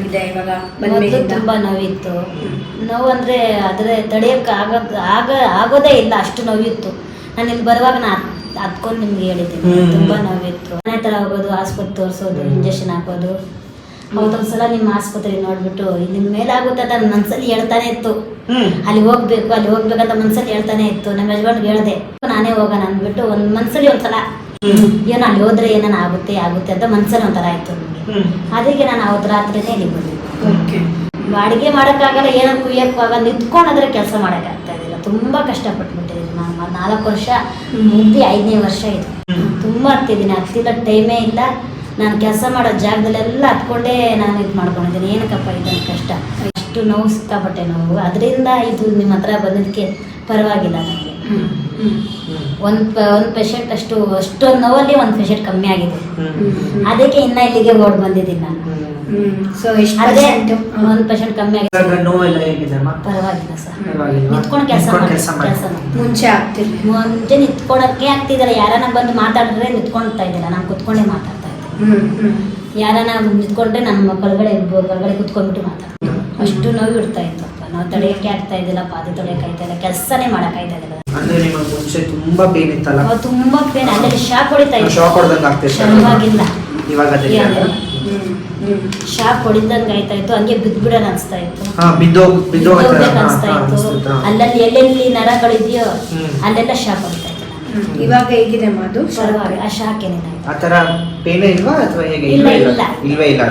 ಹೇಗಿದೆ ಇವಾಗ ಮೊದಲು ತುಂಬ ನೋವಿತ್ತು. ನೋವು ಅಂದರೆ ಆದರೆ ತಡೆಯೋಕ್ಕೆ ಆಗೋದೇ ಇಲ್ಲ, ಅಷ್ಟು ನೋವಿತ್ತು. ನಾನು ಇಲ್ಲಿ ಬರುವಾಗ ನಾನು ಹತ್ಕೊಂಡು ನಿಮ್ಗೆ ಹೇಳಿದ್ದೀನಿ, ತುಂಬ ನೋವಿತ್ತು. ಮನೆ ಥರ ಹೋಗೋದು, ಆಸ್ಪತ್ರೆ ತೋರಿಸೋದು, ಇಂಜೆಕ್ಷನ್ ಹಾಕೋದು. ಅವತ್ತೊಂದ್ಸಲ ನಿಮ್ಮ ಆಸ್ಪತ್ರೆ ನೋಡ್ಬಿಟ್ಟು ನಿಮ್ಮ ಮೇಲಾಗುತ್ತೆ ಅಂತ ನನ್ನ ಮನಸ್ಸಲ್ಲಿ ಹೇಳ್ತಾನೆ ಇತ್ತು. ಅಲ್ಲಿ ಹೋಗ್ಬೇಕಂತ ಮನಸ್ಸಲ್ಲಿ ಹೇಳ್ತಾನೆ ಇತ್ತು. ನಮ್ಮ ಯಜಮಾನ್ಗೆ ಹೇಳಿದೆ, ನಾನೇ ಹೋಗೋಣ ಅಂದ್ಬಿಟ್ಟು ಒಂದು ಮನಸ್ಸಲ್ಲಿ ಒಂದ್ಸಲ ಏನೋ ಅಲ್ಲಿ ಹೋದ್ರೆ ಏನಾನ ಆಗುತ್ತೆ ಅಂತ ಮನಸ್ಸಲ್ಲಿ ಒಂಥರ ಆಯಿತು ನನಗೆ. ಅದಕ್ಕೆ ನಾನು ಅವತ್ತು ರಾತ್ರಿನೇ ಇಲ್ಲಿ ಬಂದಿದ್ದೆ. ಅಡುಗೆ ಮಾಡೋಕ್ಕಾಗಲ್ಲ, ಏನೋ ಕುಯ್ಯೋಕ್ಕಾಗಲ್ಲ, ನಿಂತ್ಕೊಂಡಾದ್ರೆ ಕೆಲಸ ಮಾಡೋಕ್ಕಾಗ್ತಾ ಇದ್ದಿಲ್ಲ. ತುಂಬ ಕಷ್ಟಪಟ್ಬಿಟ್ಟಿದ್ದೀನಿ ನಾನು. 4 ವರ್ಷ ಮುಗ್ದು 5ನೇ ವರ್ಷ ಇದು. ತುಂಬ ಹತ್ತಿದ್ದೀನಿ, ಹತ್ತಿಲ್ಲ ಟೈಮೇ ಇಲ್ಲ. ನಾನು ಕೆಲಸ ಮಾಡೋ ಜಾಗದಲ್ಲೆಲ್ಲ ಹತ್ಕೊಂಡೇ ನಾನು ಇದು ಮಾಡ್ಕೊಂಡಿದ್ದೀನಿ. ಏನಕ್ಕಪ್ಪ ಇದನ್ನು ಕಷ್ಟ, ಅಷ್ಟು ನೋವು, ಸಿಕ್ಕಾಪಟ್ಟೆ ನೋವು. ಅದರಿಂದ ಇದು ನಿಮ್ಮ ಹತ್ರ ಬಂದಿದ್ದಕ್ಕೆ ಪರವಾಗಿಲ್ಲ ನನಗೆ. ಒಂದು ಪೇಷಂಟ್ ಅಷ್ಟೊಂದು ನೋವಲ್ಲಿ ಒಂದು ಪೇಷಂಟ್ ಕಮ್ಮಿ ಆಗಿದೆ. ಅದಕ್ಕೆ ಇನ್ನ ಇಲ್ಲಿಗೆ ಓಡ್ ಬಂದಿದ್ದೀನಿ ನಾನು. ಸೊ ಅದೇ ಒಂದು ಪೇಷಂಟ್ ಕಮ್ಮಿ ಆಗಿದೆ. ಪರವಾಗಿಲ್ಲ ಸರ್, ನಿಂತ್ಕೊಂಡು ಕೆಲಸ ಮುಂಚೆ ನಿಂತ್ಕೊಳಕ್ಕೆ ಆಗ್ತಿದ್ದಲ್ಲ. ಯಾರನ್ನ ಬಂದು ಮಾತಾಡಿದ್ರೆ ನಿಂತ್ಕೊಳ್ತಾ ಇದ್ದಿಲ್ಲ, ನಾನು ಕುತ್ಕೊಂಡೇ ಮಾತಾಡ್ತಾ ಇದ್ದೆ. ಯಾರನ್ನ ನಿಂತ್ಕೊಂಡ್ರೆ ನನ್ನ ಒಳಗಡೆ ಕುತ್ಕೊಂಡ್ಬಿಟ್ಟು ಮಾತಾಡ್ತೀನಿ. ಅಷ್ಟು ನೋವು ಇಡ್ತಾ ಇತ್ತಪ್ಪ. ನಾವು ತಡೆಯೋಕ್ಕೆ ಆಗ್ತಾ ಇದ್ದಿಲ್ಲ, ಪಾದಿ ತೊಳೆಯಕ್ಕೆ ಆಯ್ತಾ ಇಲ್ಲ, ಕೆಲಸನೇ ಮಾಡೋಕ್ಕಾಯ್ತಾ ಇದ್ದಿಲ್ಲ. ತುಂಬಾ ಪೇನ್ ಇತ್ತಲ್ಲ? ತುಂಬಾ ಪೇನ್, ಅಲ್ಲಲ್ಲಿ ಶಾಕ್ ಹೊಡಿತಾ ಇತ್ತು. ಇವಾಗಿಲ್ಲ, ಶಾಕ್ ಹೊಡಿದಂಗೆ ಆಯ್ತಾ ಇತ್ತು. ಹಂಗೆ ಬಿದ್ಬಿಡೋಣ ಅನಿಸ್ತಾ ಇತ್ತು, ಅನಿಸ್ತಾ ಇತ್ತು. ಅಲ್ಲಲ್ಲಿ ಎಲ್ಲೆಲ್ಲಿ ನರಗಳಿದೆಯೋ ಅಲ್ಲೆಲ್ಲ ಶಾಕ್ ಹೊಡಿತಾ ಇತ್ತು. ಇವಾಗ ಹೇಗಿದೆ ಮಾದು? ಪರವಾಗಿ, ಆ ಶಾಕ್ ಏನಿಲ್ಲ. ಆ ತರ ಪೇನ್ ಇಲ್ವಾ ಅಥವಾ ಹೇಗೆ? ಇಲ್ಲ. ಇಲ್ವೇ ಇಲ್ಲ.